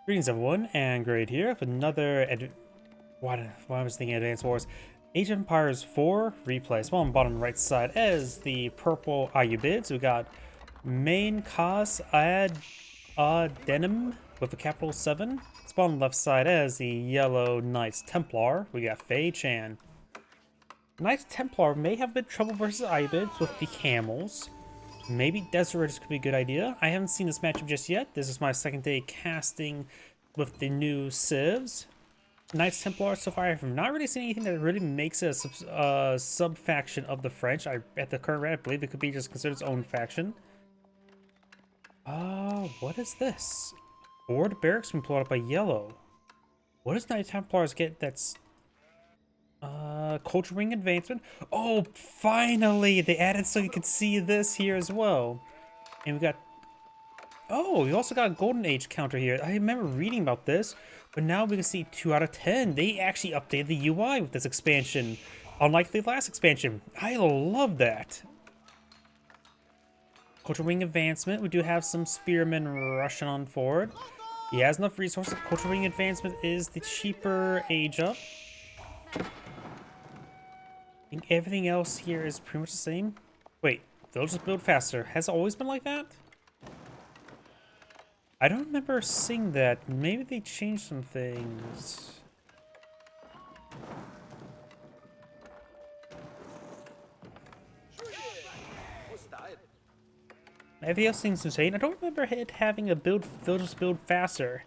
Greetings everyone, and Great here with another what I was thinking Advanced Wars. Age of Empires 4 replay. Small on the bottom right side as the purple Ayyubids. We got MAINKASSADINM with a capital 7. Spawn on the left side as the yellow Knights Templar. We got Faye-Chan. Knights Templar may have a bit of trouble versus Ayyubids with the camels. Maybe Desert Raiders could be a good idea. I haven't seen this matchup just yet. This is my second day casting with the new civs. Knights Templar so far, I have not really seen anything that really makes it a sub-faction of the French. At the current rate, I believe it could be just considered its own faction. What is this? Board barracks been pulled up by yellow. What does Knights Templars get that's... culture ring advancement. Oh, finally! They added so you can see this here as well. And we got... Oh, we also got a golden age counter here. I remember reading about this, but now we can see 2 out of 10. They actually updated the UI with this expansion, unlike the last expansion. I love that. Culture ring advancement. We do have some spearmen rushing on forward. He has enough resources. Culture ring advancement is the cheaper age up. I think everything else here is pretty much the same. Wait, they'll just build faster. Has it always been like that? I don't remember seeing that. Maybe they changed some things. Everything else seems insane. I don't remember it having a build, they'll just build faster.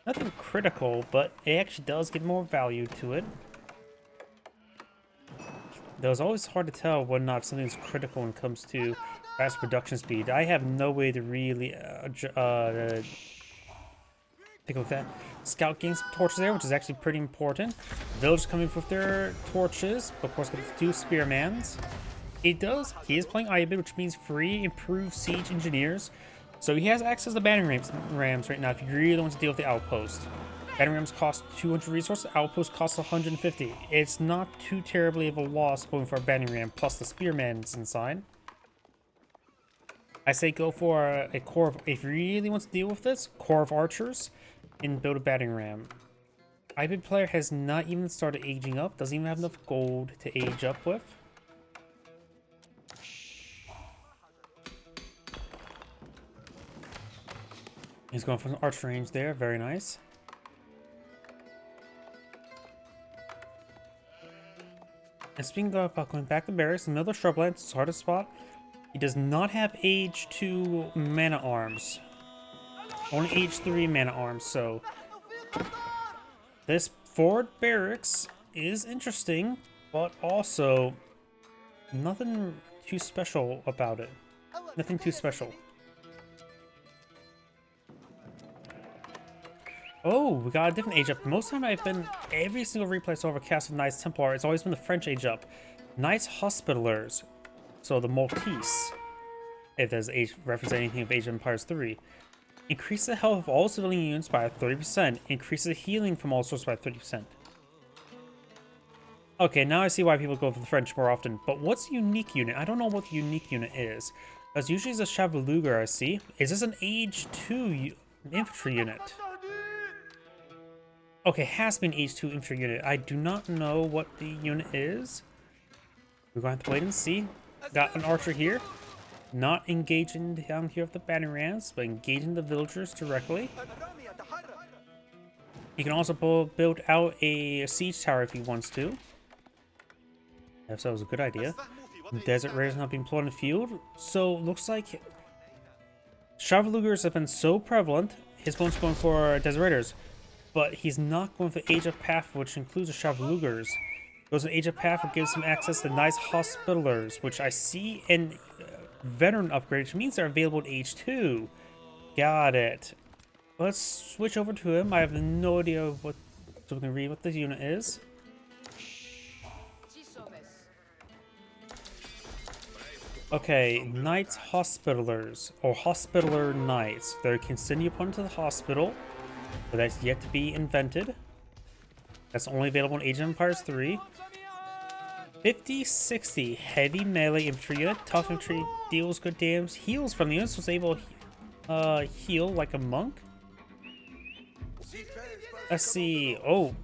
Nothing critical, but it actually does give more value to it. Though it's always hard to tell whether or not something's critical when it comes to fast production speed. I have no way to really take a look at that. Scout getting some torches there, which is actually pretty important. Village coming with their torches, but of course with the 2 spearmans. He is playing Ayyubid, which means free improved siege engineers. So he has access to battering rams right now if you really want to deal with the outpost. Battering rams cost 200 resources, outpost costs 150. It's not too terribly of a loss going for a battering ram plus the spearmans inside. I say go for a core of, if you really want to deal with this, core of archers and build a battering ram. Ayyubid player has not even started aging up, doesn't even have enough gold to age up with. He's going for some archer range there, very nice. And speaking about going back to barracks, another shrubland, it's hard to spot. He does not have age 2 mana arms. Only age 3 mana arms, so this forward barracks is interesting, but also nothing too special about it. Nothing too special. Oh, we got a different age up. Most of the time I've been, every single replay so far cast of Knights Templar, it's always been the French age up. Knights Hospitallers, so the Maltese, if there's age reference anything of Age of Empires 3. Increase the health of all civilian units by 30%. Increase the healing from all sources by 30%. Okay, now I see why people go for the French more often. But what's unique unit? I don't know what the unique unit is. Because usually it's a Chevauleger I see. Is this an age 2 infantry unit? Okay, has been H2 infantry unit. I do not know what the unit is. We're going to have to wait and see. Got an archer here. Not engaging down here with the battering rams, but engaging the villagers directly. He can also build out a siege tower if he wants to. If that was a good idea. Desert Raiders not being employed in the field. So, looks like Chevalugers have been so prevalent, his opponent's going for Desert Raiders. But he's not going for Age of Path, which includes the Chevalugers. Goes to Age of Path, which gives him access to nice Hospitallers, which I see in Veteran upgrade, which means they're available at Age 2. Got it. Let's switch over to him. I have no idea what, so we can read what this unit is. Okay, Knights Hospitallers, or Hospitaller Knights. They can send your opponent to the hospital. But that's yet to be invented. That's only available in Age of Empires 3. 50-60 heavy melee infantry unit. Tough infantry deals good damage. Heals from the units, was able to heal like a monk. Let's see. Oh,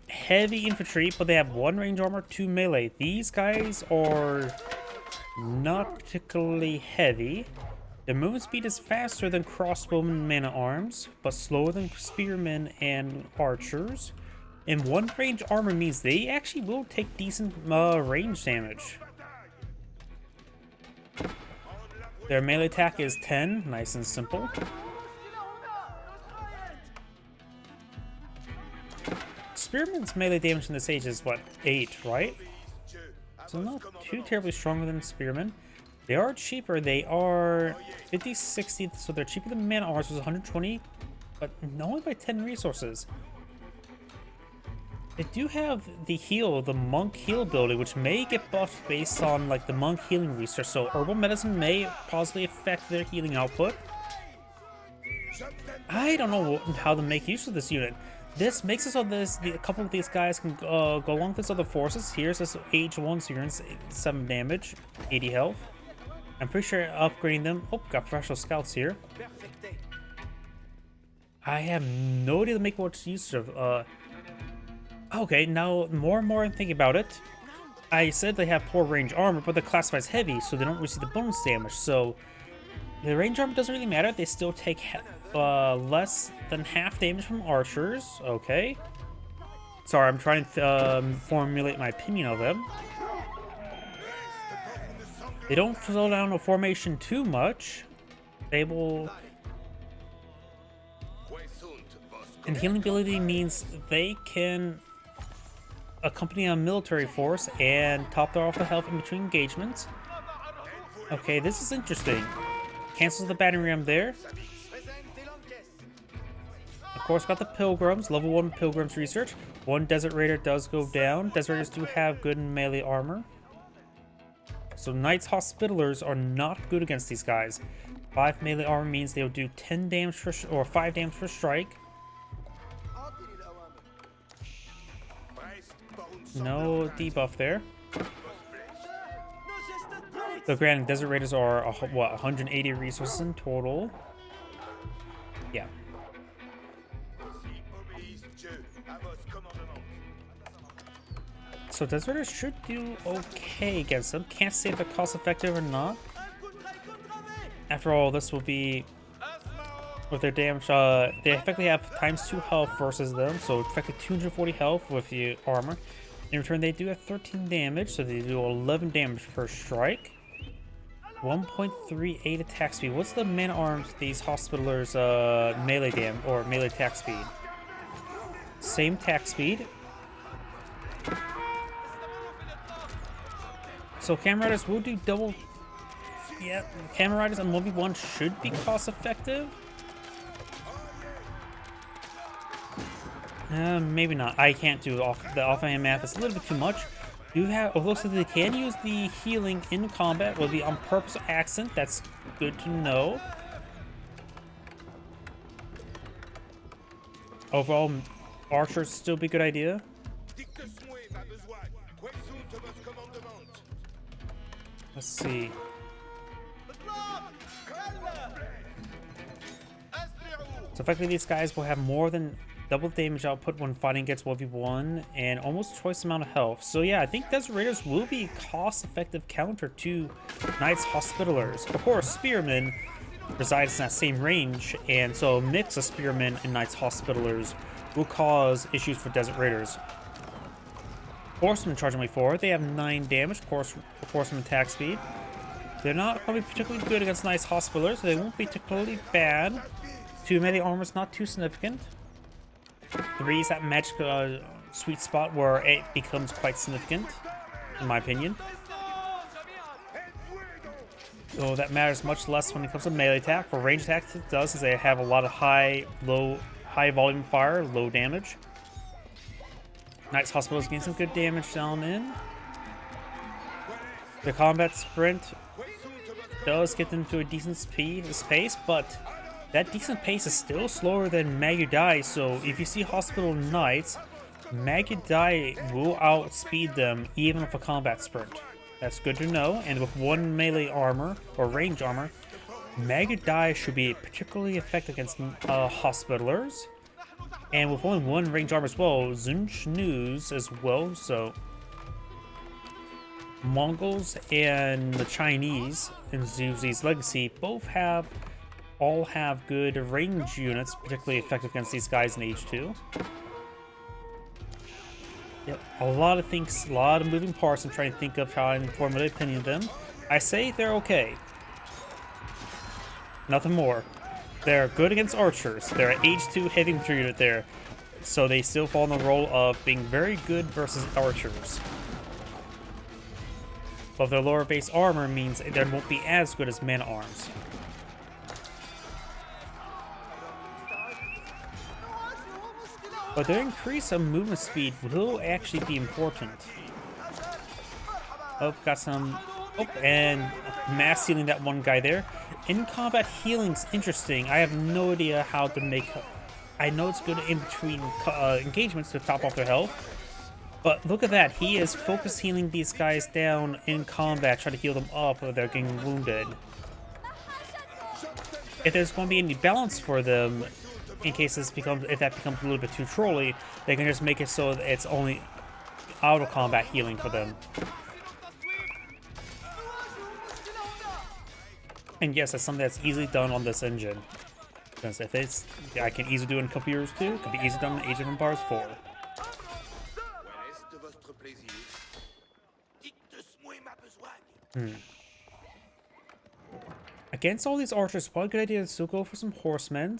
heavy infantry, but they have 1 range armor, 2 melee. These guys are not particularly heavy. Their movement speed is faster than crossbowmen men at arms, but slower than spearmen and archers. And 1 range armor means they actually will take decent range damage. Their melee attack is 10, nice and simple. Spearman's melee damage in this age is what, 8, right? So not too terribly stronger than Spearmen. They are cheaper. They are 50, 60, so they're cheaper than man armors, was 120, but only by 10 resources. They do have the heal, the monk heal ability, which may get buffed based on like the monk healing research. So herbal medicine may possibly affect their healing output. I don't know how to make use of this unit. This makes it so a couple of these guys can go along with this other forces. Here's this age 1 Seerens, 7 damage, 80 health. I'm pretty sure upgrading them. Oh, got professional scouts here. I have no idea to make much use of. Okay, now more and more I'm thinking about it. I said they have poor range armor, but they're classified as heavy, so they don't receive the bonus damage. So the range armor doesn't really matter. They still take less than half damage from archers. Okay. Sorry, I'm trying to formulate my opinion of them. They don't slow down a formation too much. They will... And healing ability means they can accompany a military force and top their off the health in between engagements. Okay, this is interesting. Cancels the battering ram there. Of course, got the Pilgrims, level 1 Pilgrims research. 1 Desert Raider does go down. Desert Raiders do have good melee armor. So Knights Hospitallers are not good against these guys. 5 melee armor means they'll do 10 damage for or 5 damage per strike. No debuff there. So granted, Desert Raiders are what, 180 resources in total. Yeah. So Desert Raiders should do okay against them. Can't say if they're cost effective or not. After all, this will be with their damage. They effectively have ×2 health versus them, so effectively 240 health with the armor. In return, they do have 13 damage, so they do 11 damage per strike. 1.38 attack speed. What's the man arms these hospitallers melee damage or melee attack speed? Same attack speed. So Camera Riders will do double. Yeah, Camera Riders on 1v1 should be cost effective. Maybe not. I can't do the offhand math. It's a little bit too much. You have. It looks like they can use the healing in combat. Will be on purpose accent. That's good to know. Overall, archers still be a good idea. Let's see. So effectively, these guys will have more than double damage output when fighting against 1v1 and almost twice the amount of health. So yeah, I think Desert Raiders will be a cost-effective counter to Knights Hospitallers. Of course, Spearmen resides in that same range, and so a mix of Spearmen and Knights Hospitallers will cause issues for Desert Raiders. Horsemen charging way forward. They have 9 damage. Of course, Horsemen attack speed. They're not probably particularly good against Knights Hospitallers, so they won't be particularly bad. 2 melee armor is not too significant. 3 is that magic sweet spot where it becomes quite significant, in my opinion. So that matters much less when it comes to melee attack. For range attacks, it does, is they have a lot of high volume fire, low damage. Knights Hospitals gain some good damage down in. The combat sprint does get them to a decent pace, but that decent pace is still slower than Magudai, so if you see Hospital Knights, Magudai will outspeed them even with a combat sprint. That's good to know, and with 1 melee armor, or range armor, Magudai should be particularly effective against Hospitallers. And with only one range armor as well, Zunch News as well, so Mongols and the Chinese in Zuzi's Legacy all have good range units, particularly effective against these guys in Age 2. Yep, a lot of moving parts. I'm trying to think of how I inform my opinion of them. I say they're okay. Nothing more. They're good against archers. They're an Age 2 heavy infantry unit there, so they still fall in the role of being very good versus archers. But their lower base armor means they won't be as good as man-at-arms. But their increase of movement speed will actually be important. Oh, got some... Oh, and mass healing that one guy there. In-combat healing's interesting. I have no idea how to make... I know it's good in between engagements to top off their health. But look at that. He is focus healing these guys down in combat, trying to heal them up when they're getting wounded. If there's going to be any balance for them, in case if that becomes a little bit too trolly, they can just make it so that it's only auto combat healing for them. And yes, that's something that's easily done on this engine. Because if I can easily do it in a couple years too. It could be easily done in Age of Empires 4. Against all these archers, probably a good idea to still go for some horsemen.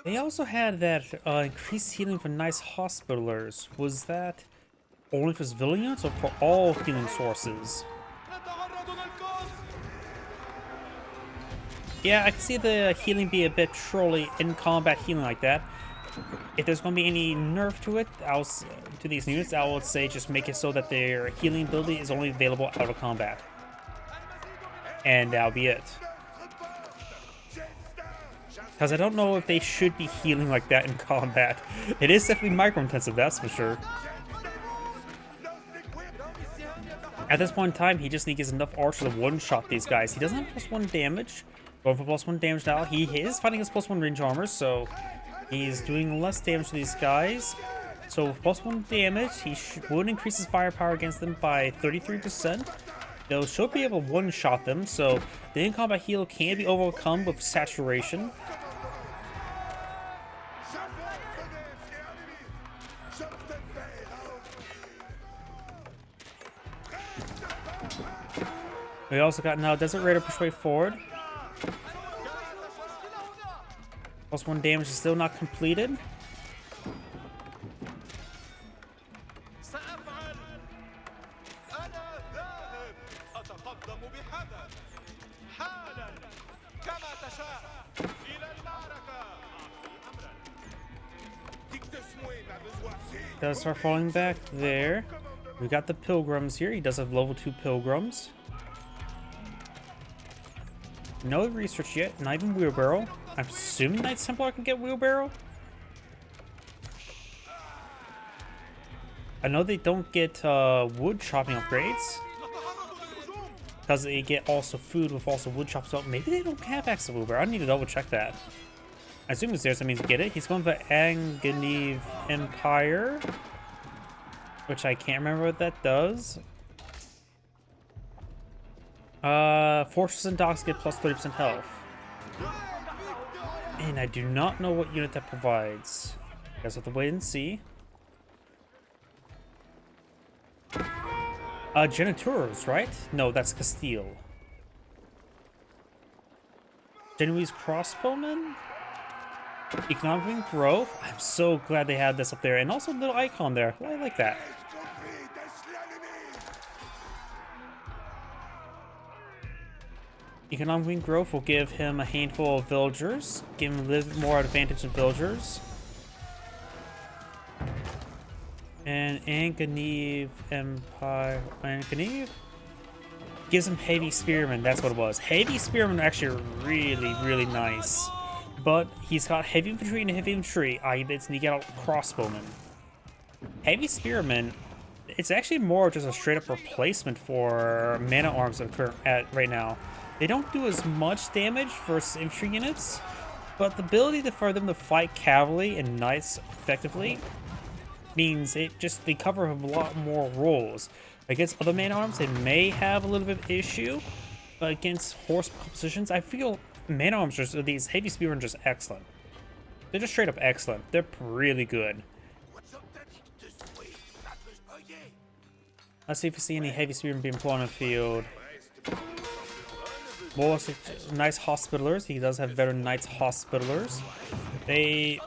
They also had that increased healing for nice hospitalers. Was that only for civilian units or for all healing sources? Yeah, I can see the healing be a bit trolly in combat healing like that. If there's going to be any nerf to it, to these units, I would say just make it so that their healing ability is only available out of combat. And that'll be it. Because I don't know if they should be healing like that in combat. It is definitely micro-intensive, that's for sure. At this point in time, he just needs enough archers to one-shot these guys. He doesn't have +1 damage. Going for +1 damage now. He is fighting his +1 range armor, so he's doing less damage to these guys. So with +1 damage, he would increase his firepower against them by 33%. They'll should be able to one-shot them, so the in-combat heal can be overcome with saturation. We also got now Desert Raider Persuade forward. +1 damage is still not completed. Does start falling back there. We got the pilgrims here. He does have level 2 pilgrims. No research yet. Not even wheelbarrow. I'm assuming Knights Templar can get wheelbarrow. I know they don't get wood chopping upgrades because they get also food with also wood chops. So maybe they don't have access to wheelbarrow. I need to double check that. I assume it's there, so that means get it. He's going for Ayyubids Empire, which I can't remember what that does. Fortress and docks get +30% health. And I do not know what unit that provides. I guess we'll have to wait and see. Genituros, right? No, that's Castile. Genoese crossbowmen? Economic growth? I'm so glad they had this up there. And also a little icon there. I like that. Economic growth will give him a handful of villagers, give him a little bit more advantage of villagers. And Ayyubids Empire. Ayyubids gives him heavy spearmen. That's what it was. Heavy spearmen are actually really, really nice. But he's got heavy infantry and heavy infantry. Ayyubids, and he got crossbowmen. Heavy spearmen It's actually more just a straight up replacement for mana arms that occur at right now. They don't do as much damage versus infantry units, but the ability for them to fight cavalry and knights effectively means they cover a lot more roles. Against other man arms, they may have a little bit of issue, but against horse compositions, I feel man arms these heavy spearmen are just excellent. They're just straight up excellent. They're really good. Let's see if we see any heavy spearmen being put on the field. More nice hospitalers. He does have better knights hospitalers.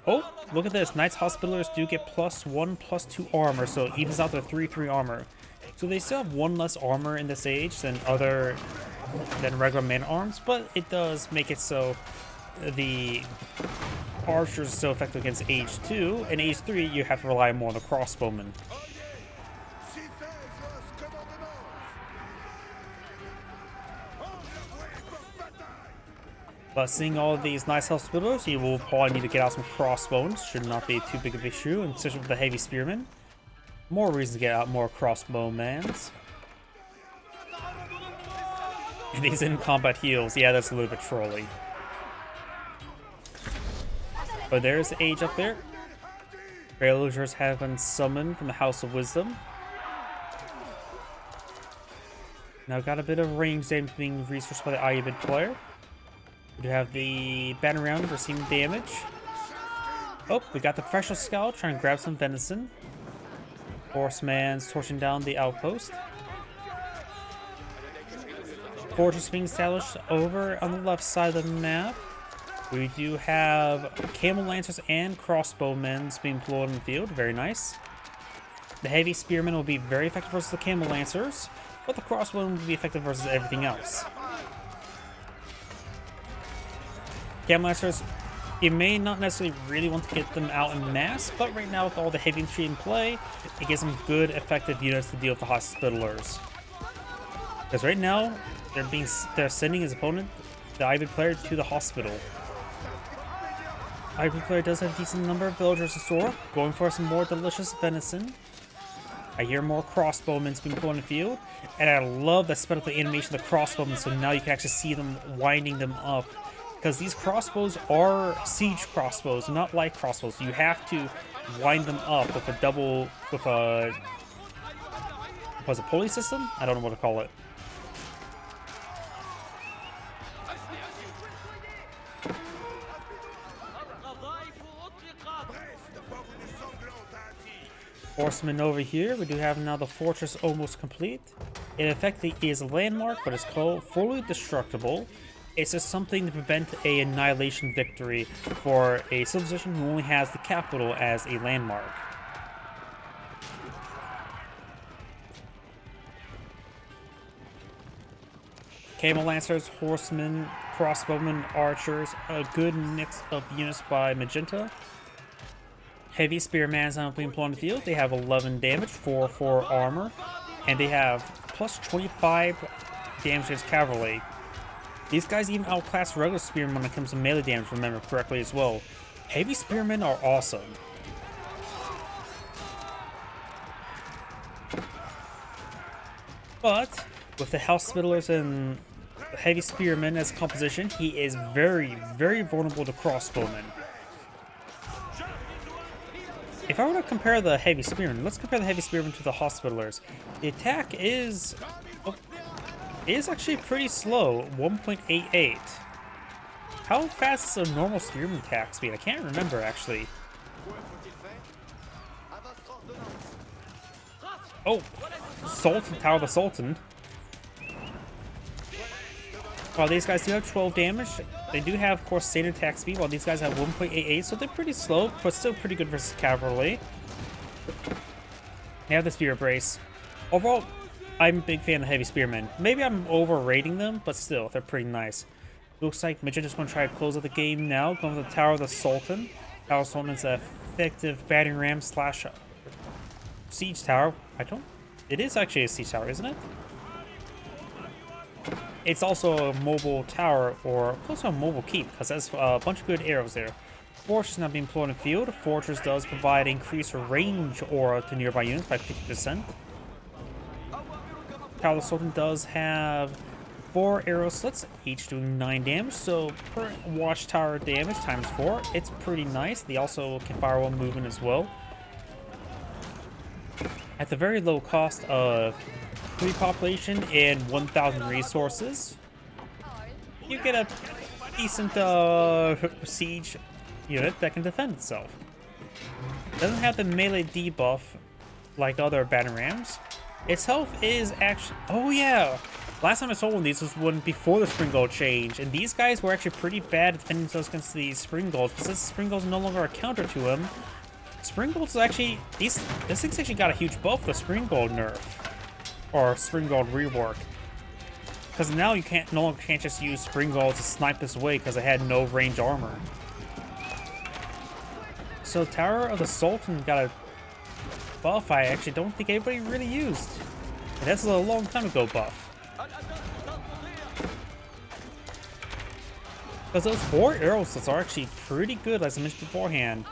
Oh, look at this. Knights hospitalers do get +1/+2 armor, so it evens out their 3/3 armor. So they still have 1 less armor in this age than regular man arms, but it does make it so the archers are so effective against age 2, and age 3 you have to rely more on the crossbowmen. But seeing all of these nice hospitals, you will probably need to get out some crossbones. Should not be too big of an issue, especially with the heavy spearmen. More reasons to get out more crossbowmans. And these in-combat heals, yeah, that's a little bit trolly. But there's the age up there. Villagers have been summoned from the House of Wisdom. Now got a bit of range damage being resourced by the Ayyubid player. We do have the battle round receiving damage. Oh, we got the professional scout trying to grab some venison. Horseman's torching down the outpost. Fortress being established over on the left side of the map. We do have camel lancers and crossbowmen being deployed in the field. Very nice. The heavy spearmen will be very effective versus the camel lancers, but the crossbowmen will be effective versus everything else. Camel lancers, you may not necessarily really want to get them out in mass, but right now with all the heavy infantry in play, it gives them good, effective units to deal with the hospitalers. Because right now, they're sending his opponent, the Ayyubid player, to the hospital. Ayyubid player does have a decent number of villagers to store, going for some more delicious venison. I hear more crossbowmen being put on the field, and I love the sped up the animation of the crossbowmen, so now you can actually see them winding them up. Because these crossbows are siege crossbows, not light crossbows. You have to wind them up with a pulley system? I don't know what to call it. Horsemen over here. We do have now the fortress almost complete. It effectively is a landmark, but it's called fully destructible. It's just something to prevent a annihilation victory for a civilization who only has the capital as a landmark. Camel lancers, horsemen, crossbowmen, archers, a good mix of units by Magenta. Heavy spearmen are being put on the field. They have 11 damage, 4/4 armor, and they have plus 25 damage against cavalry. These guys even outclass regular spearmen when it comes to melee damage, remember correctly as well. Heavy spearmen are awesome. But with the hospitalers and heavy spearmen as composition, he is very, very vulnerable to crossbowmen. If I were to compare the heavy spearmen, let's compare the heavy spearmen to the hospitalers. The attack is actually pretty slow, 1.88. How fast is a normal spearman attack speed? I can't remember actually. Oh, Sultan, Tower of the Sultan. While these guys do have 12 damage, they do have, of course, standard attack speed, while these guys have 1.88, so they're pretty slow, but still pretty good versus cavalry. They have the Spirit Brace. Overall, I'm a big fan of heavy spearmen. Maybe I'm overrating them, but still, they're pretty nice. Looks like Magenta's going to try to close out the game now, going with the Tower of the Sultan. Tower of the Sultan is an effective battering ram slash siege tower. It is actually a siege tower, isn't it? It's also a mobile tower, or close to a mobile keep, because there's a bunch of good arrows there. Fortress not being employed in the field. Fortress does provide increased range aura to nearby units by 50%. Tower of the Sultan does have 4 arrow slits, each doing 9 damage, so per watchtower damage times 4. It's pretty nice. They also can fire one movement as well. At the very low cost of 3 population and 1,000 resources, you get a decent siege unit that can defend itself. Doesn't have the melee debuff like other battering rams. Its health is actually... Oh yeah! Last time I saw one of these was one before the Spring Gold change, and these guys were actually pretty bad at defending themselves against the Spring Golds, but since Spring Golds are no longer a counter to him, Spring Golds is actually... This thing's actually got a huge buff with Spring Gold nerf. Or Spring Gold rework. Because now you no longer can't just use Spring Gold to snipe this away because it had no range armor. So Tower of the Sultan got a buff I actually don't think anybody really used. And that's a long time ago buff. Because those 4 arrow slits are actually pretty good, as I mentioned beforehand.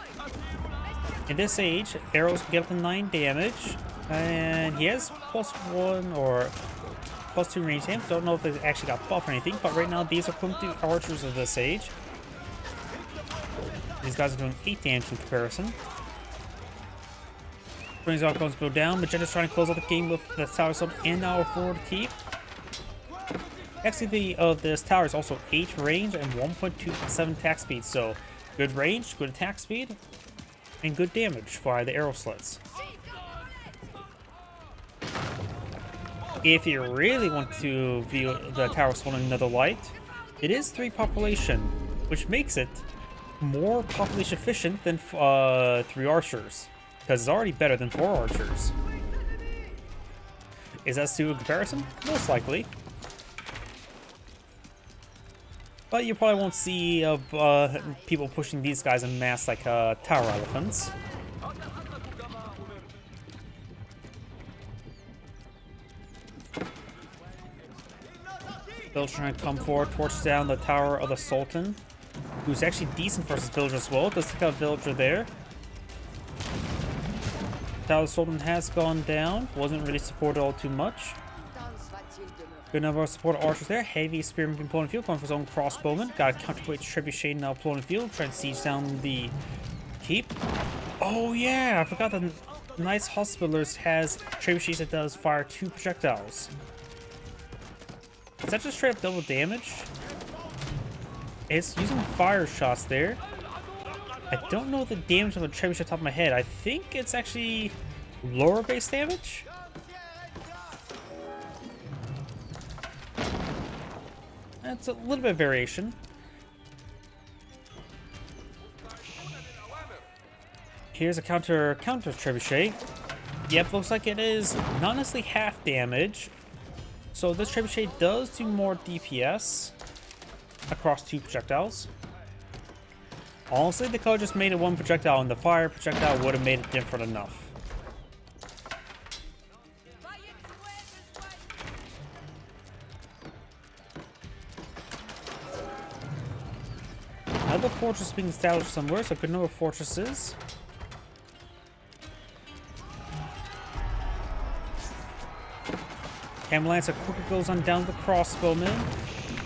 In this age, arrows can get up to 9 damage. And he has +1 or +2 range damage. Don't know if it actually got buffed or anything, but right now these are equivalent to archers of this age. These guys are doing 8 damage in comparison. Springs outcomes go down. Magenta's trying to close out the game with the Tower Sub and our forward keep. Actually, this tower is also 8 range and 1.27 attack speed, so good range, good attack speed, and good damage via the arrow slits. If you really want to view the Tower Sub in another light, it is 3 population, which makes it more population efficient than 3 archers, because it's already better than 4 archers. Is that still a comparison? Most likely. But you probably won't see people pushing these guys en masse like tower elephants. Villager trying to come forward, torch down the Tower of the Sultan, who's actually decent versus Villager as well. Does take out a Villager there. Tower of the Sultan has gone down. Wasn't really supported all too much. Good number of support archers there. Heavy spearman being pulled in field, going for his own crossbowman. Got a counterweight trebuchet now pulled in field, trying to siege down the keep. Oh yeah, I forgot that Knights Hospitallers has trebuchets that does fire 2 projectiles. Is that just straight up double damage? It's using fire shots there. I don't know the damage of a trebuchet off the top of my head. I think it's actually lower base damage. That's a little bit of variation. Here's a counter trebuchet. Yep, looks like it is not necessarily half damage. So this trebuchet does do more DPS across 2 projectiles. Honestly, they could have just made it 1 projectile, and the fire projectile would have made it different enough. Another fortress being established somewhere, so a good number of fortresses. Camelancer quickly goes on down the crossbowman.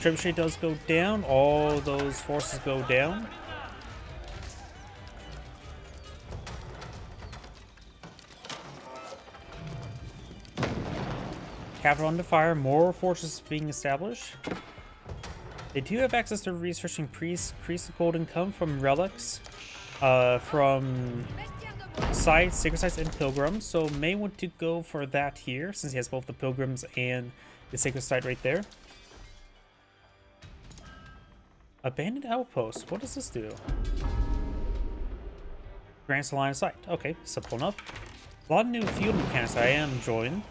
Trebuchet does go down. All those forces go down. Capital under fire. More fortresses being established. They do have access to researching priests, increase the gold income from relics, from sites, sacred sites, and pilgrims. So may want to go for that here, since he has both the pilgrims and the sacred site right there. Abandoned outpost. What does this do? Grants a line of sight. Okay, simple enough. A lot of new field mechanics I am enjoying.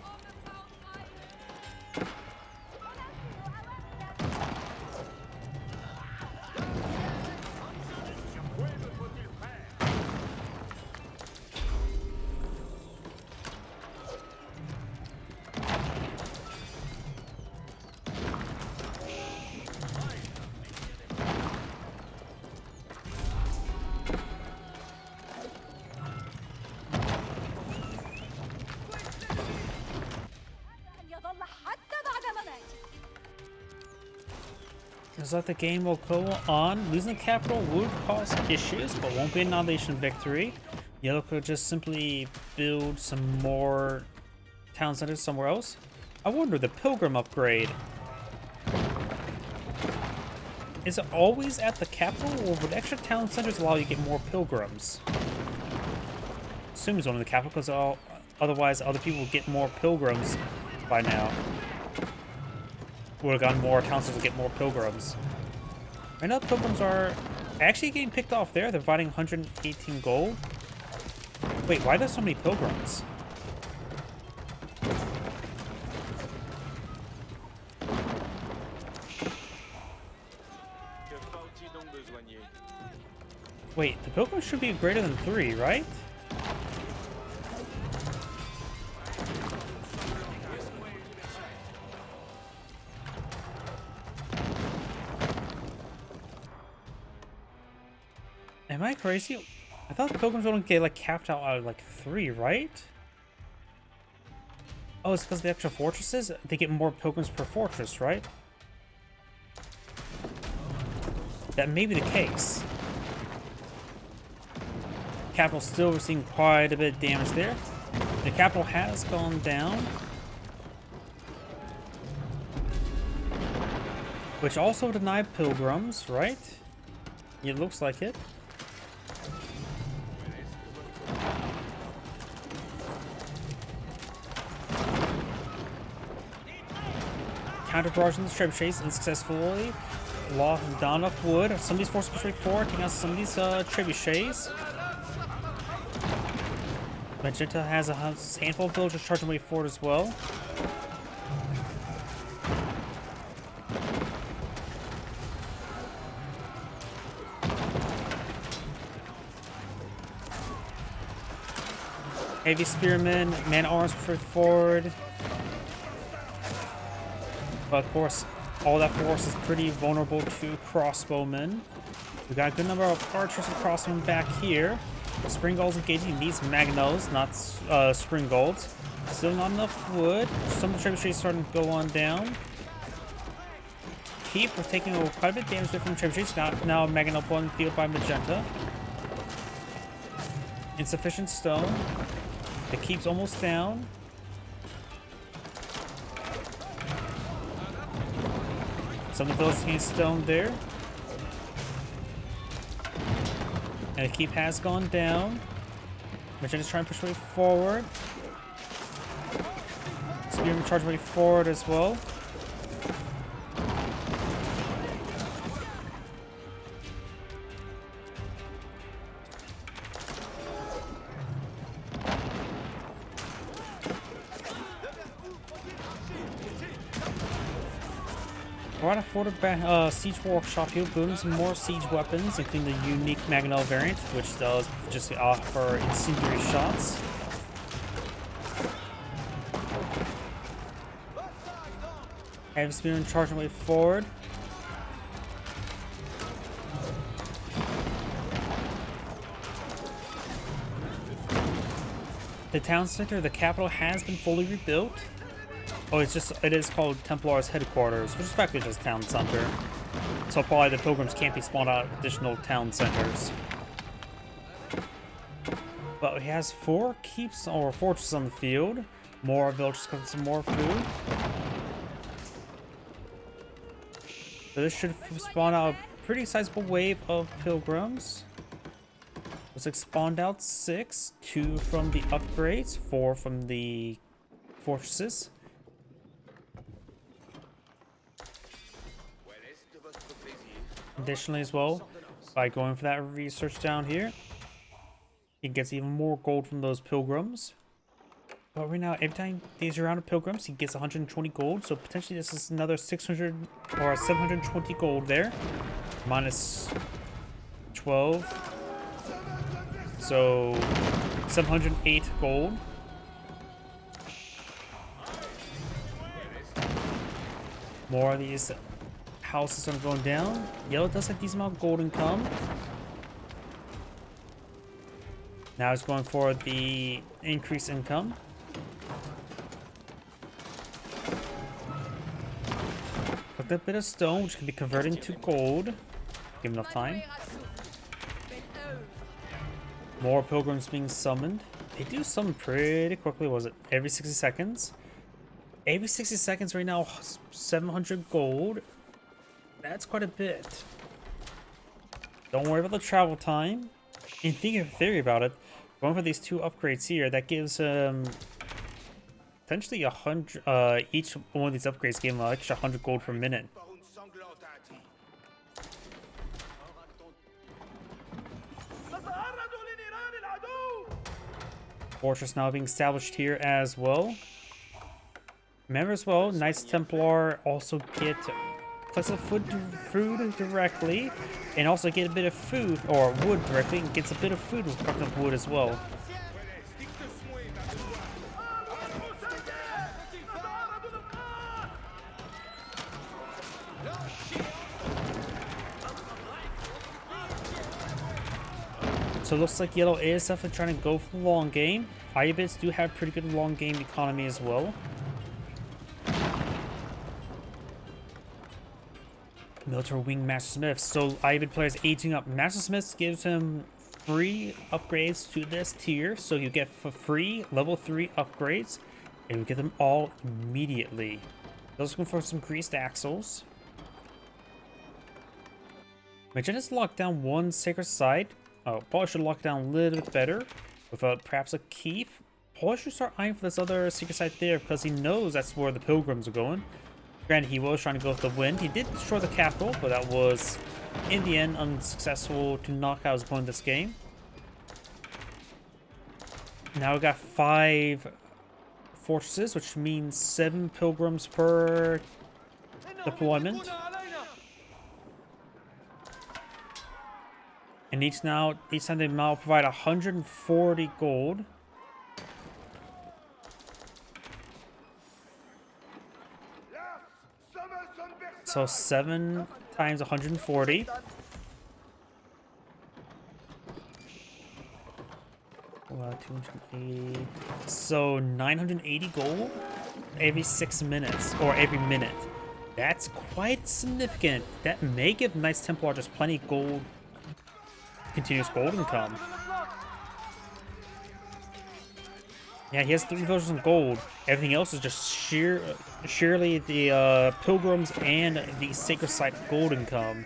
Looks like the game will go on. Losing the capital would cause issues, but won't be a non-nation victory. Yellow could just simply build some more town centers somewhere else. I wonder, the pilgrim upgrade. Is it always at the capital, or would extra town centers allow you to get more pilgrims? Assume it's only the capital, because otherwise other people would get more pilgrims by now. Would have gotten more town centers to get more pilgrims. Right now, the pilgrims are actually getting picked off there. They're providing 118 gold. Wait, why are there so many pilgrims? Wait, the pilgrims should be greater than 3, right? Am I crazy? I thought the pilgrims wouldn't get like capped out at like 3, right? Oh, it's because of the extra fortresses? They get more pilgrims per fortress, right? That may be the case. Capital still receiving quite a bit of damage there. The capital has gone down, which also denied pilgrims, right? It looks like it. Counter-barraging the trebuchets unsuccessfully. Lost down enough wood. Some of these forces push forward, taking out some of these trebuchets. Magenta has a handful of villagers charging way forward as well. Heavy spearmen, man-at-arms push forward. But of course, all that force is pretty vulnerable to crossbowmen. We got a good number of archers and crossbowmen back here. Springalds engaging these Magnals, not Springolds. Still not enough wood. Some of the trebuchets starting to go on down. Keep taking quite a bit of damage from the trebuchets. Now Magnal pulling the field by Magenta. Insufficient stone. The keep's almost down. Some of the villagers getting stoned there. And the keep has gone down. Magenta's trying to push way forward. Spearman charge way forward as well. Right afford a siege workshop here, building some more siege weapons, including the unique Magnol variant, which does just offer incendiary shots. Heavy spearmen charging way forward. The town center, the capital, has been fully rebuilt. Oh, it is called Templar's headquarters, which is practically just town center. So probably the pilgrims can't be spawned out additional town centers. But he has 4 keeps or fortresses on the field. More villagers cooking some more food. So this should spawn out a pretty sizable wave of pilgrims. Looks like spawned out 6, 2 from the upgrades, 4 from the fortresses. Additionally as well, by going for that research down here, he gets even more gold from those pilgrims. But right now, every time he's around a pilgrims, he gets 120 gold, so potentially this is another 600 or 720 gold there. Minus 12. So 708 gold. More of these houses are going down. Yellow does have decent amount of gold income. Now it's going for the increased income. Collect a bit of stone, which can be converted into gold. Give enough time. More pilgrims being summoned. They do summon pretty quickly. Was it every 60 seconds? Every 60 seconds right now, 700 gold. That's quite a bit. Don't worry about the travel time. And think of theory about it. Going for these 2 upgrades here, that gives potentially 100. Each one of these upgrades give them an extra 100 gold per minute. Fortress now being established here as well. Remember as well, Knights Templar also get some food directly, and also get a bit of food, or wood directly, and gets a bit of food with production of wood as well. So it looks like Yellow is definitely trying to go for the long game. Ayyubids do have pretty good long game economy as well. Military Wing Master Smith. So Ayyubid players aging up. Master Smith gives him free upgrades to this tier. So you get for free level 3 upgrades. And you get them all immediately. Those looking for some greased axles. Magella's locked down one sacred site. Oh, probably should lock down a little bit better with perhaps a keep. Probably should start eyeing for this other secret site there because he knows that's where the pilgrims are going. Granted, he was trying to go with the wind. He did destroy the capital, but that was, in the end, unsuccessful to knock out his opponent this game. Now we got 5 fortresses, which means 7 pilgrims per deployment. And each time they now provide 140 gold. So 7 times 140. Wow, 280. So 980 gold every 6 minutes, or every minute. That's quite significant. That may give Knights Templar just plenty of gold. Continuous gold income. Yeah, he has 3 villages of gold. Everything else is just sheerly the pilgrims and the sacred site gold income.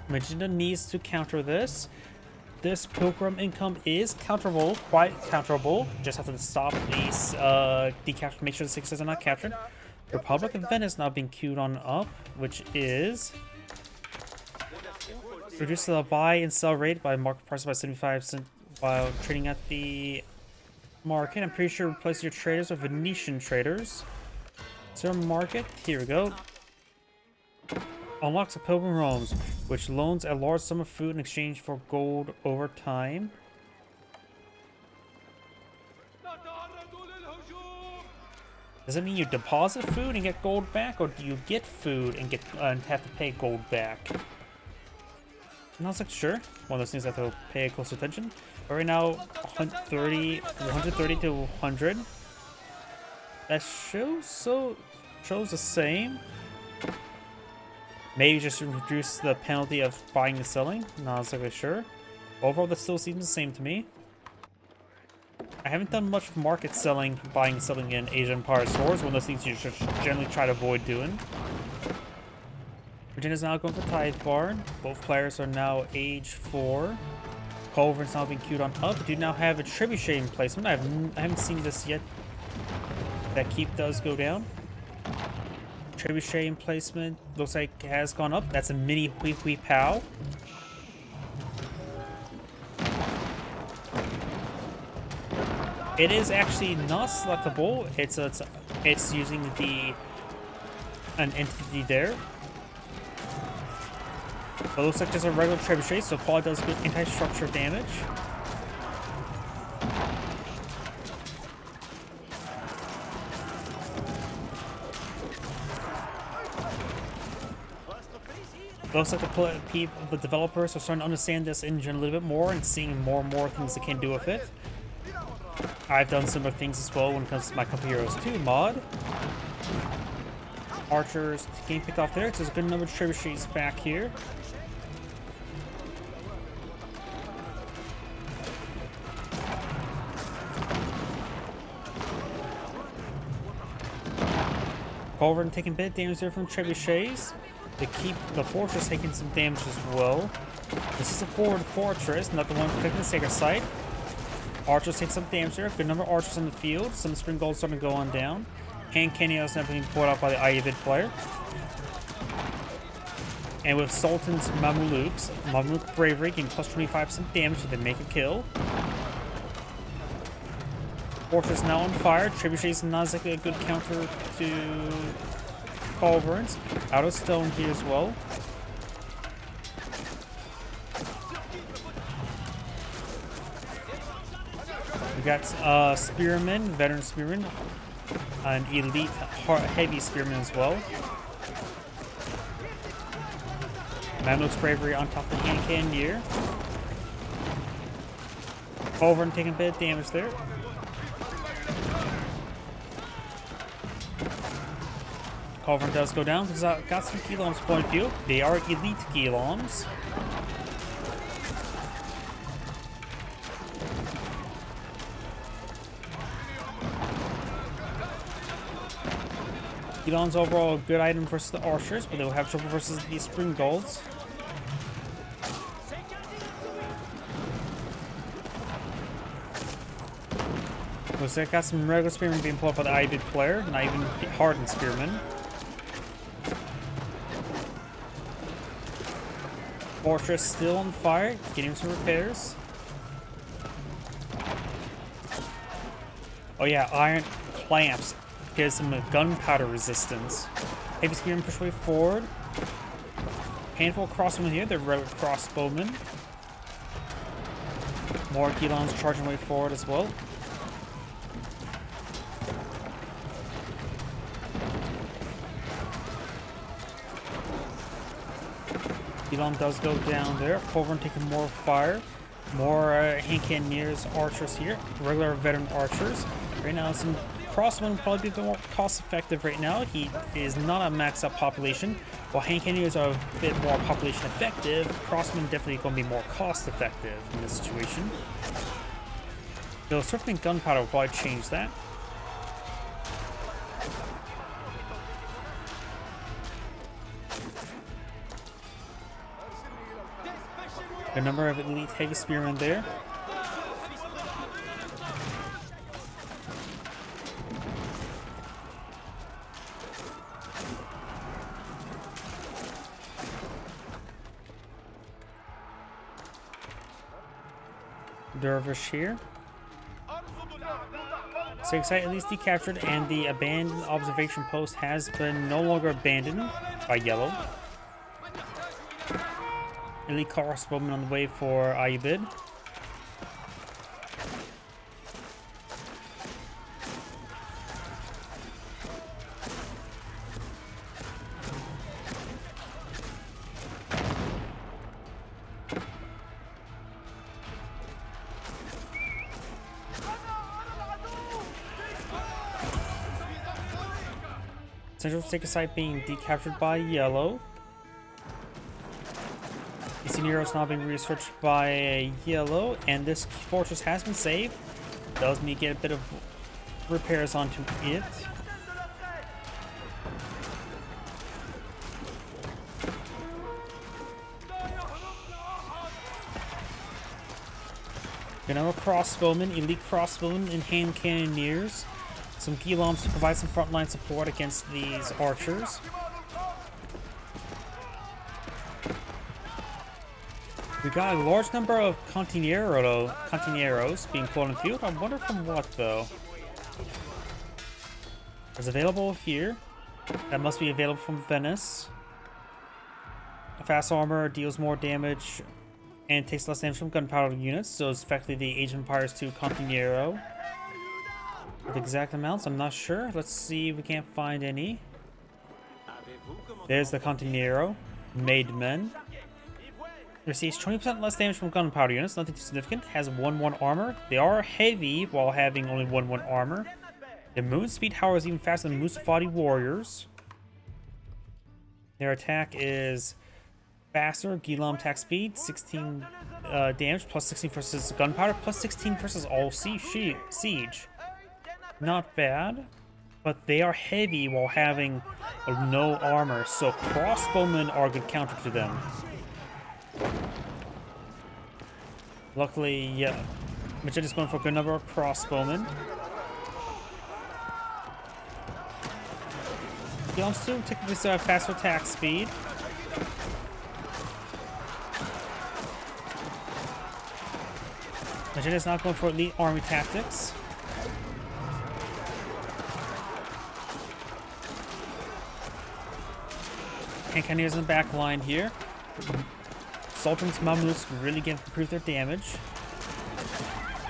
Magenta needs to counter this. This pilgrim income is counterable, quite counterable. Just have to stop these decapture, make sure the 6 are not captured. Republic of Venice now being queued on up, which is reduce the buy and sell rate by market price by 75% while trading at the market. I'm pretty sure replace your traders with Venetian traders. So market, here we go. Unlocks a pilgrim roams, which loans a large sum of food in exchange for gold over time. Does it mean you deposit food and get gold back, or do you get food and have to pay gold back? I'm not sure. One of those things I have to pay close attention. But right now, 130 to 100. That shows the same. Maybe just reduce the penalty of buying and selling. Not exactly sure. Overall, that still seems the same to me. I haven't done much of market selling, buying and selling in Asian Empire stores. One of those things you should generally try to avoid doing. Virginia's now going for Tithe Barn. Both players are now age 4. Culver's now being queued on up. We do now have a trebuchet placement. I haven't seen this yet. That keep does go down. Trebuchet emplacement looks like it has gone up. That's a mini Hui Pow. It is actually not selectable. It's using an entity there. It looks like just a regular trebuchet, so Paul does good anti-structure damage. Looks like the developers are starting to understand this engine a little bit more and seeing more and more things they can do with it. I've done similar things as well when it comes to my Company Heroes 2 mod. Archers getting picked off there. So there's a good number of trebuchets back here. Culverin taking a bit of damage there from trebuchets. To keep the fortress taking some damage as well. This is a forward fortress, not the one protecting the sacred site. Archers take some damage there. Good number of archers on the field. Some spring gold starting to go on down. Hand cannon is now being pulled out by the Ayyubid player. And with Sultan's Mamluk Bravery getting plus 25% damage if they make a kill. Fortress now on fire. Trebuchets not exactly a good counter to Culverins. Out of stone here as well. We got Spearmen, veteran Spearmen, an elite heavy Spearman as well. Mamluk's Bravery on top of the hand cannoneer. Culverin taking a bit of damage there. Culverin does go down because got some Geloms point of view. They are elite Geloms. Geloms overall a good item versus the archers, but they will have trouble versus the spring golds. Looks like I got some regular spearmen being pulled up by the Ayyubid player, not even hardened spearmen. Fortress still on fire, getting some repairs. Oh yeah, iron clamps gives some gunpowder resistance. Heavy spearmen push way forward. Handful of crossbowmen here, they're regular crossbowmen. More Geloms charging way forward as well. Gelom does go down there. Culverin taking more fire. More hand cannoneers, archers here. Regular veteran archers. Right now, some crossbowmen will probably be a bit more cost effective right now. He is not a maxed out population. While hand cannoneers are a bit more population effective, crossbowmen definitely going to be more cost effective in this situation. Though certainly gunpowder will probably change that. A number of elite heavy spearmen there. Dervish here. Sacred site at least decaptured, and the abandoned observation post has been no longer abandoned by yellow. Elite crossbowman on the way for Ayyubid. Central sacred site being decaptured by yellow. Eastern Heroes now being researched by yellow, and this fortress has been saved. Does need to get a bit of repairs onto it. Another crossbowman, elite crossbowmen, and hand cannoneers. Some Geloms to provide some frontline support against these archers. We got a large number of Cantineros being pulled in field. I wonder from what, though. It's available here. That must be available from Venice. Fast armor deals more damage and takes less damage from gunpowder units, so it's effectively the Age of Empires 2 Cantinero. With exact amounts, I'm not sure. Let's see if we can't find any. There's the Cantinero. Made men. Receives 20% less damage from gunpowder units, nothing too significant. Has 1/1 armor. They are heavy while having only 1/1 armor. Their movement speed, however, is even faster than Musafadi warriors. Their attack is faster. Gilam attack speed, 16 damage, plus 16 versus gunpowder, plus 16 versus all siege. Not bad, but they are heavy while having no armor, so crossbowmen are a good counter to them. Luckily, yeah, Machete's going for a good number of crossbowmen. Gilams too technically still have faster attack speed. Machete's not going for elite army tactics. And Cannoneers in the back line here. Sultan's Mamluks really get improve their damage.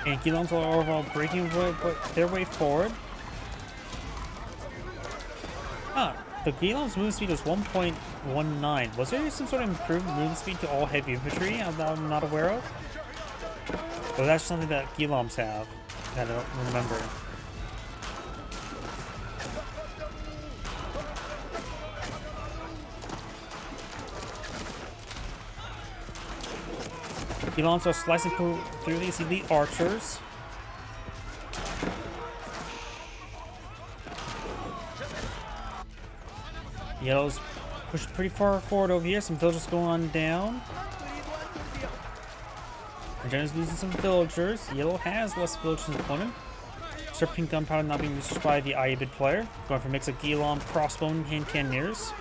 And Gilams are overall breaking their way forward. The Gilams' movement speed was 1.19. Was there some sort of improved movement speed to all heavy infantry I'm not aware of? Or that's something that Gilams have that I don't remember. Gilams are slicing through these elite archers. Yellow's pushed pretty far forward over here. Some villagers going on down. Magetta's losing some villagers. Yellow has less villagers in opponent. Serpentine gunpowder not being researched by the Ayyubid player. Going for a mix of Gilam, crossbow, and hand cannoneers.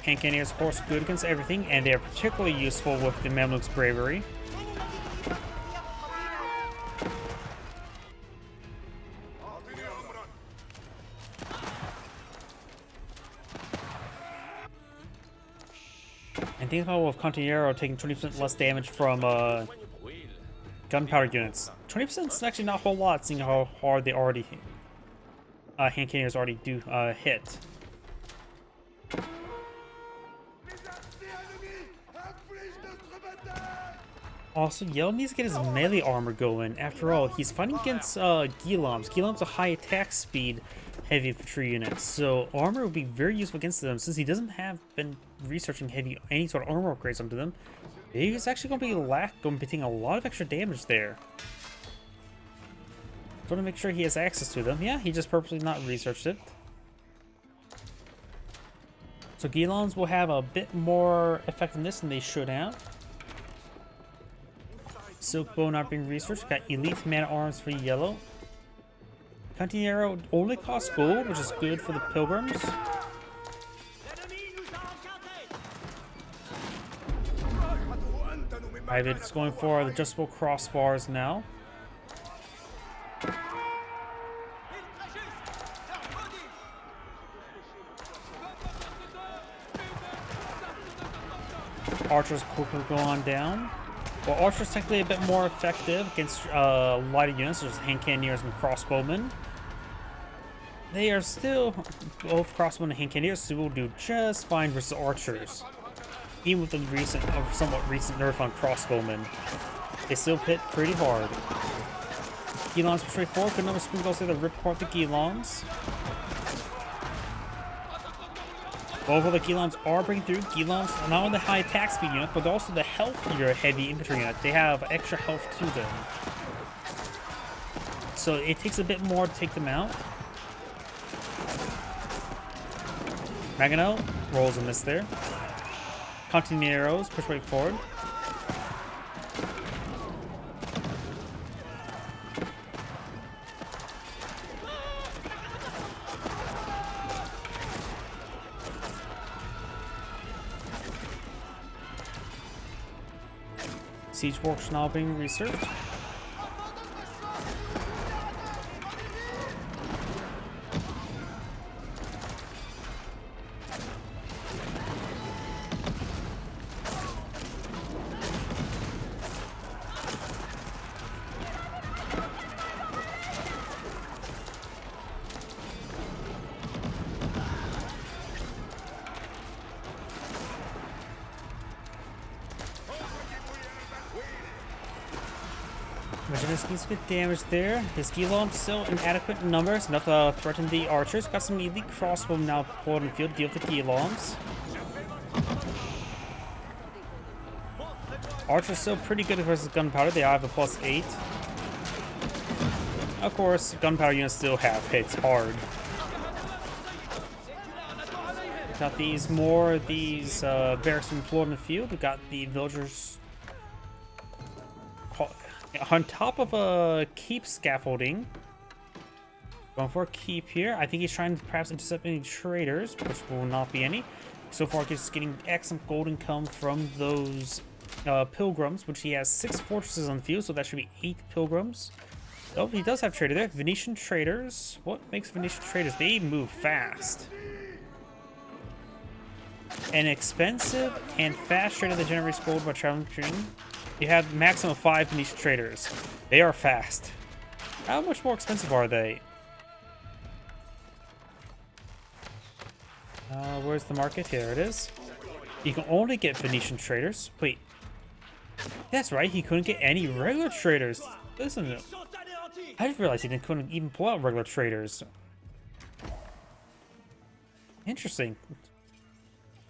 Hand cannoneers, horse, good against everything, and they are particularly useful with the Mamluk's bravery. And think about with Cantonero taking 20% less damage from gunpowder units. 20% is actually not a whole lot, seeing how hard they already hand cannoneers already do hit. Also, Yell needs to get his melee armor going. After all, he's fighting against Gilams. Gilams are high attack speed heavy infantry units, so armor will be very useful against them. Since he doesn't have been researching any sort of armor upgrades onto them, he's actually going to be taking a lot of extra damage there. So to make sure he has access to them. Yeah, he just purposely not researched it. So Gilams will have a bit more effectiveness than they should have. Silk bow not being researched. Got elite mana arms for Yellow. Cantonero only costs gold, which is good for the pilgrims. Ayyubids going for the adjustable crossbars now. Archers quickly go on down. Well, Archer's technically a bit more effective against lighter units, such as hand cannoneers and crossbowmen. They are still, both crossbowmen and hand cannoneers, so will do just fine versus Archers. Even with the somewhat recent nerf on crossbowmen, they still hit pretty hard. Gilams are straightforward, good number of sprinkles there to rip apart the Gilams. Although the Gilams are breaking through, Gilams are not only the high attack speed unit, but also the healthier heavy infantry unit. They have extra health to them. So it takes a bit more to take them out. Magano rolls a miss there. Cantoneros push right forward. Siege works now being researched. Regiment needs to get damaged there. His Gilom still in adequate numbers, enough to threaten the archers. Got some elite crossbow now pulled in the field to deal with the Giloms. Archer's still pretty good versus gunpowder. They have a +8. Of course, gunpowder units still have hits hard. Got these barracks employed in the field. We got the villagers on top of a keep scaffolding. Going for a keep here. I think he's trying to perhaps intercept any traders, which will not be any. So far, he's getting excellent gold income from those pilgrims, which he has 6 fortresses on the field, so that should be 8 pilgrims. Oh, he does have trader there. Venetian traders. What makes Venetian traders? They move fast. An expensive and fast trader that generates gold by traveling between. You have maximum of 5 Venetian traders. They are fast. How much more expensive are they? Where's the market? Here it is. You can only get Venetian traders. Wait. That's right, he couldn't get any regular traders. Listen, I didn't realize he couldn't even pull out regular traders. Interesting.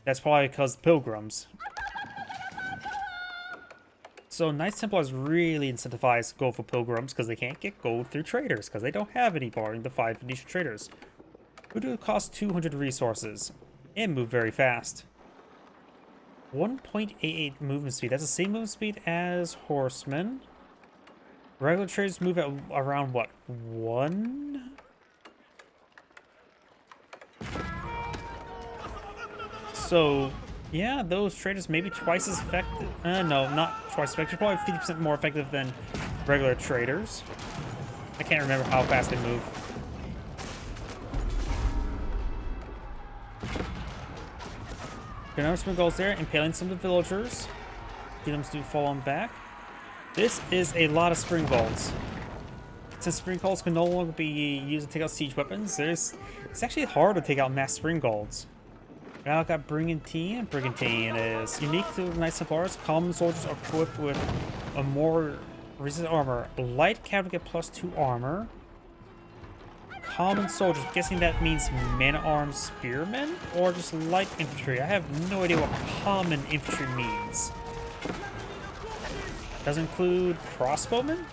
That's probably because pilgrims. So Knights Templars really incentivized to go for pilgrims because they can't get gold through traders because they don't have any barring the 5 Venetian traders. Who do cost 200 resources and move very fast. 1.88 movement speed. That's the same movement speed as horsemen. Regular traders move at around what? 1? So, yeah, those traders may be twice as effective. No, not twice effective. Probably 50% more effective than regular traders. I can't remember how fast they move. Good number of spring goals there, impaling some of the villagers. Get them to fall on back. This is a lot of spring balls. Since spring balls can no longer be used to take out siege weapons, it's actually hard to take out mass spring golds. Now I've got Brigantine. Brigantine is unique to the Knights Templars. Common soldiers are equipped with a more resistant armor. Light cavalry get +2 armor. Common soldiers, I'm guessing that means man-at-arms spearmen or just light infantry. I have no idea what common infantry means. Does it include crossbowmen?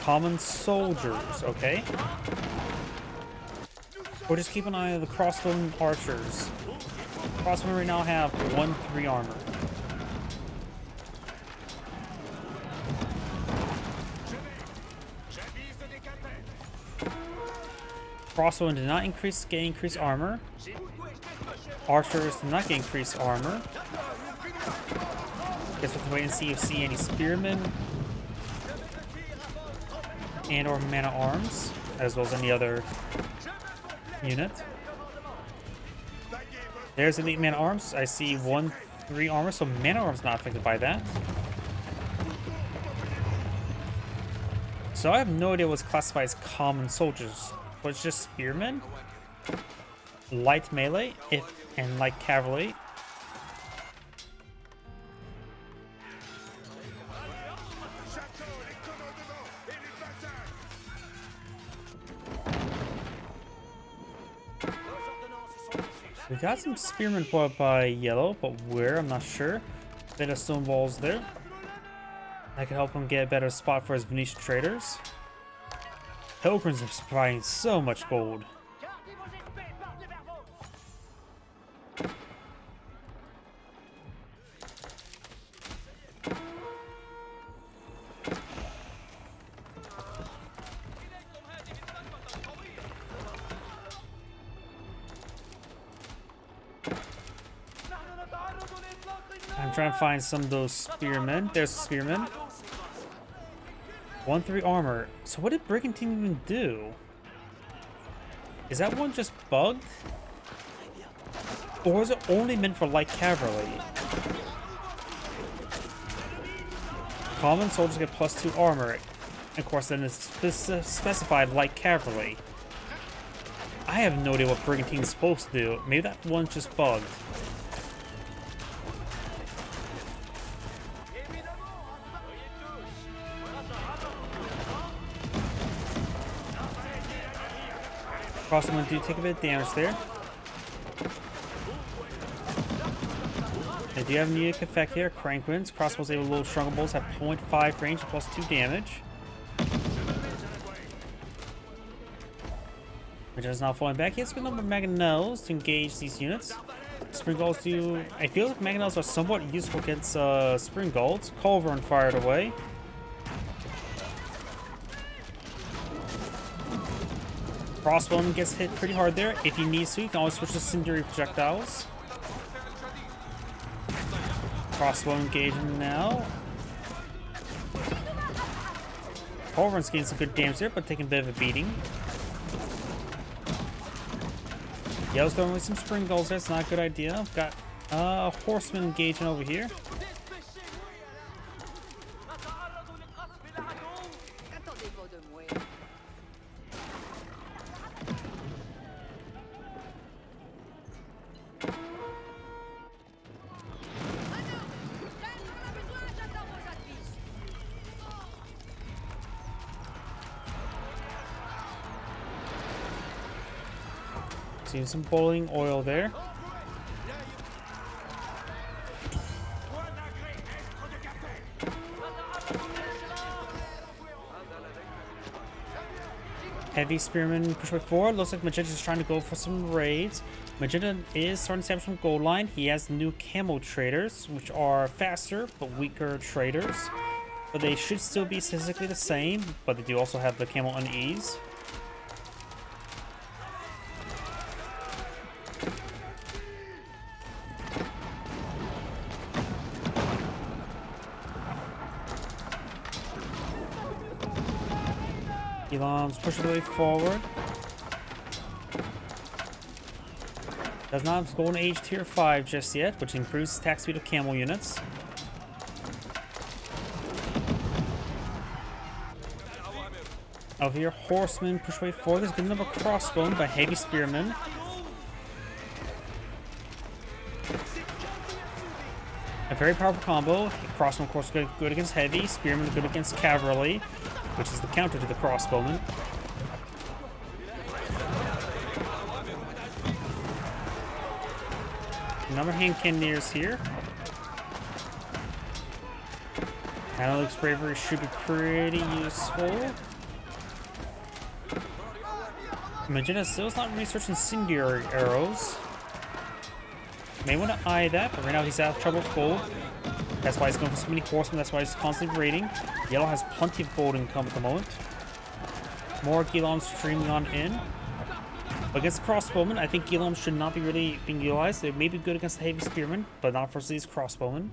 Common soldiers, okay. Or just keep an eye on the crossbowmen archers. Crossbowmen right now have 1-3 armor. Crossbowmen did not get increased armor. Archers did not get increased armor. Guess we'll have to wait and see if we see any spearmen and or man-at-arms, as well as any other unit. There's elite man-at-arms. I see 1-3 armor, so man-at-arms not affected by that. So I have no idea what's classified as common soldiers. But it's just spearmen, light melee, and light cavalry. We got some spearmen put up by yellow, but where? I'm not sure. Bit of stone walls there. That could help him get a better spot for his Venetian traders. Pilgrims are providing so much gold. I'm trying to find some of those spearmen. There's a spearman. 1-3 armor. So what did Brigantine even do? Is that one just bugged? Or is it only meant for light cavalry? Common soldiers get +2 armor. And of course then it's specified light cavalry. I have no idea what Brigantine's supposed to do. Maybe that one's just bugged. Crossbowmen do take a bit of damage there. They do have a unique effect here. Crank winds. Crossbows able to load stronger bolts have 0.5 range plus 2 damage. Which is now falling back. He has a good number of mangonels to engage these units. Spring Gulls do. I feel like mangonels are somewhat useful against Spring Gulls. Culverin fired away. Crossbowman gets hit pretty hard there. If he needs to, he can always switch to Cindery projectiles. Crossbow engaging now. Culverin's getting some good damage there, but taking a bit of a beating. Yellow's throwing away some Spring Gulls there. It's not a good idea. I've got Horseman engaging over here. Seeing some boiling oil there. Heavy Spearman push way forward. Looks like Magenta's trying to go for some raids. Magenta is starting to establish some gold line. He has new camo traders, which are faster but weaker traders. But they should still be statistically the same, but they do also have the camo unease. Elam's pushing the way forward. Does not have Golden Age Tier 5 just yet, which improves attack speed of camel units. Over here, Horsemen push way forward. There's a good number of crossbowmen by Heavy Spearmen. A very powerful combo. Crossbowmen, of course, good against Heavy. Spearmen good against Cavalry, which is the counter to the crossbowman. Number of hand cannoneers here. Analytics bravery should be pretty useful. Magenta still is not researching incendiary arrows. May want to eye that, but right now he's out of trouble with gold. That's why he's going for so many horsemen. That's why he's constantly raiding. Yellow has plenty of gold income at the moment. More Gilom streaming on in. But against the crossbowmen, I think Gilom should not be really being utilized. They may be good against the heavy spearmen, but not for these crossbowmen.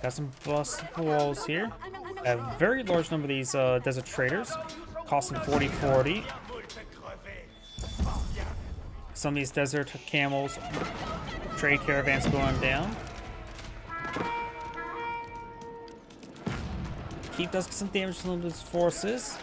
Got some bust walls here. A very large number of these desert traders, costing 40-40. Some of these desert camels, trade caravans going down. Keep does some damage to some of his forces.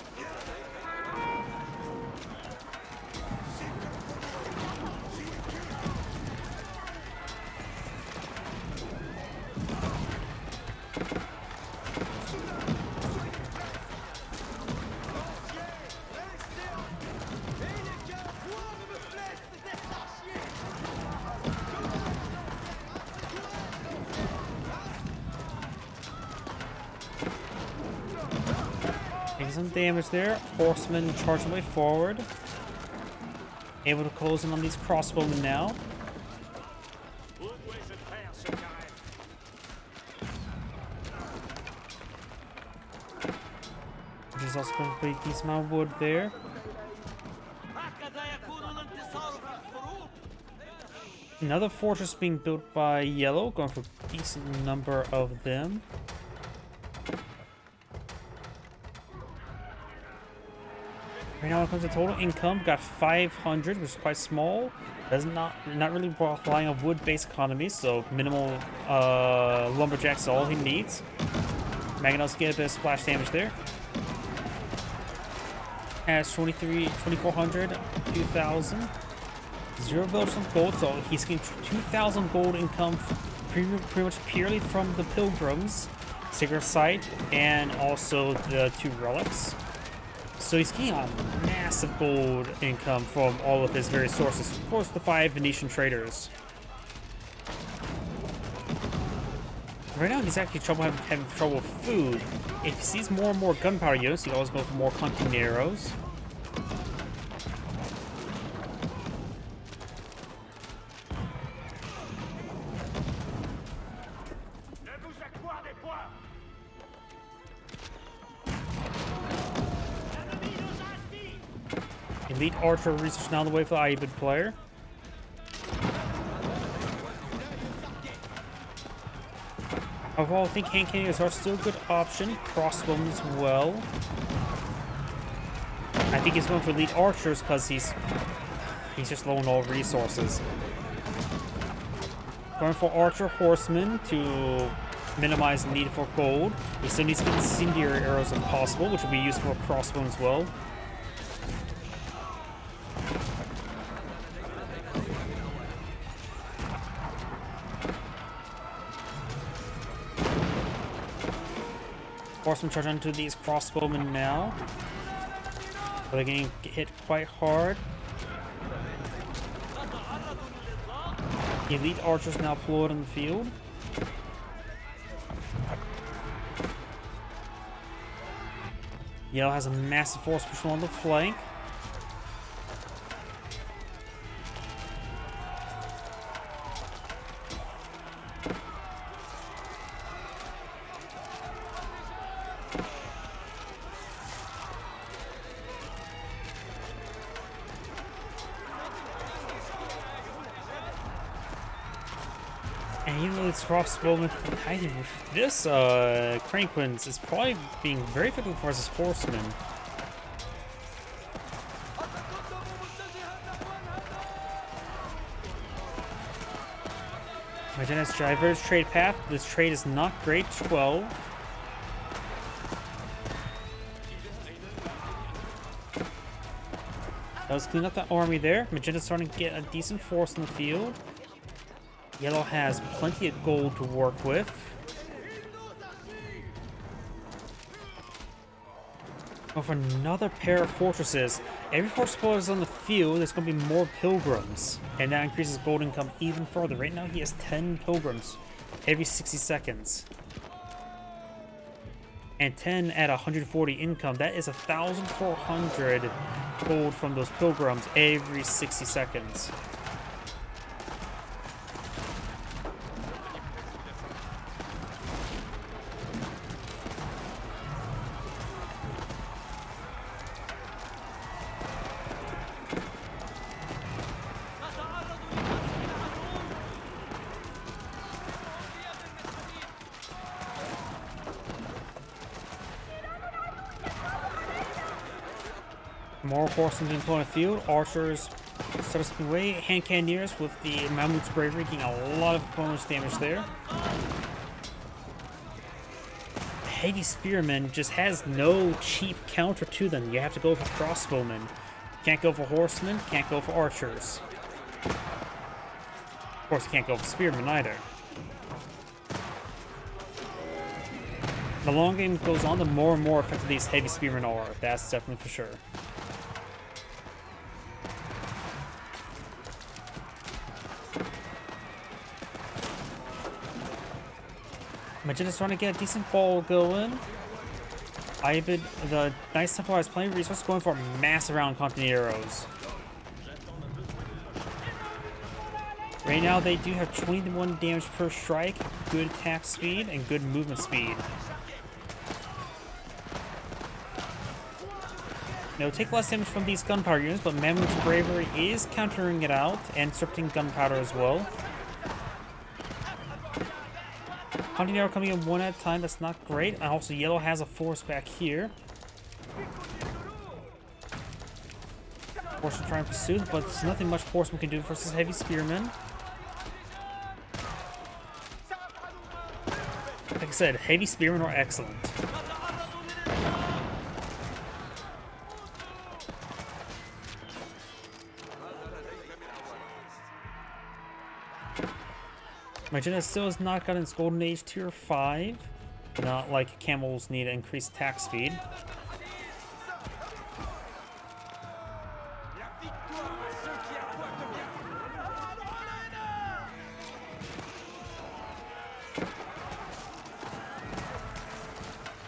Taking some damage there. Horsemen charging way forward. Able to close in on these crossbowmen now. There's also going to be a decent amount of wood there. Another fortress being built by Yellow, going for a decent number of them. Right now, when it comes to total income, got 500, which is quite small. Does not really relying on wood-based economies, so minimal lumberjacks is all he needs. Mangonels get a bit of splash damage there. Has 2,400, 2,000. 0 village of gold, so he's getting 2,000 gold income pretty much purely from the pilgrims. Sacred Site and also the 2 relics. So he's getting a massive gold income from all of his various sources. Of course, the 5 Venetian traders. Right now, he's actually having trouble with food. If he sees more and more gunpowder units, he always goes for more hunting arrows. Elite Archer research now the way for the Ayyubid player. Overall, I think hand cannons are still a good option. Crossbows as well. I think he's going for Elite Archers because he's just low on all resources. Going for Archer Horsemen to minimize the need for gold. He still needs to get incendiary arrows if possible, which will be useful for crossbow as well. Horsemen charge onto these crossbowmen now. But they're getting hit quite hard. The elite archers now deployed in the field. Yellow has a massive force pushing on the flank. And even though it's crossbowman, this Cranquins is probably being very effective for his horsemen. Magena's diverse trade path. This trade is not great. 12. Let's clean up that army there. Magena's starting to get a decent force in the field. Yellow has plenty of gold to work with. Oh, for another pair of fortresses. Every fortress player is on the field, there's going to be more pilgrims. And that increases gold income even further. Right now he has 10 pilgrims every 60 seconds. And 10 at 140 income. That is 1,400 gold from those pilgrims every 60 seconds. More horsemen being put on the field. Archers start slipping away. Hand cannoneers with the Mammoth's bravery getting a lot of bonus damage there. Heavy spearmen just has no cheap counter to them. You have to go for crossbowmen. Can't go for horsemen. Can't go for archers. Of course, you can't go for spearmen either. The long game goes on, the more and more effective these heavy spearmen are. That's definitely for sure. Magena's trying to get a decent ball going. Ayyubid, the Knights Templar has plenty of resources, going for a massive round continuity arrows. Right now they do have 21 damage per strike, good attack speed, and good movement speed. They'll take less damage from these gunpowder units, but Mammoth's bravery is countering it out and disrupting gunpowder as well. Hunting arrow coming in one at a time, that's not great. And also yellow has a force back here. Horsemen trying to pursue, but there's nothing much horsemen can do versus heavy spearmen. Like I said, heavy spearmen are excellent. Magena still has not gotten its Golden Age tier 5. Not like camels need increased attack speed.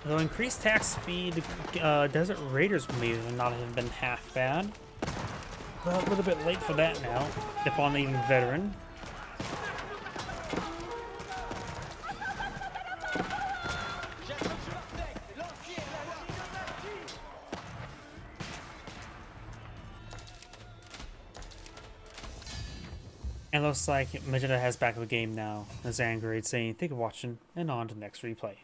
Though increased attack speed, Desert Raiders may not have been half bad. But a little bit late for that now, upon even veteran. And looks like Magenta has back of the game now. As Angrade saying, thank you for watching, and on to the next replay.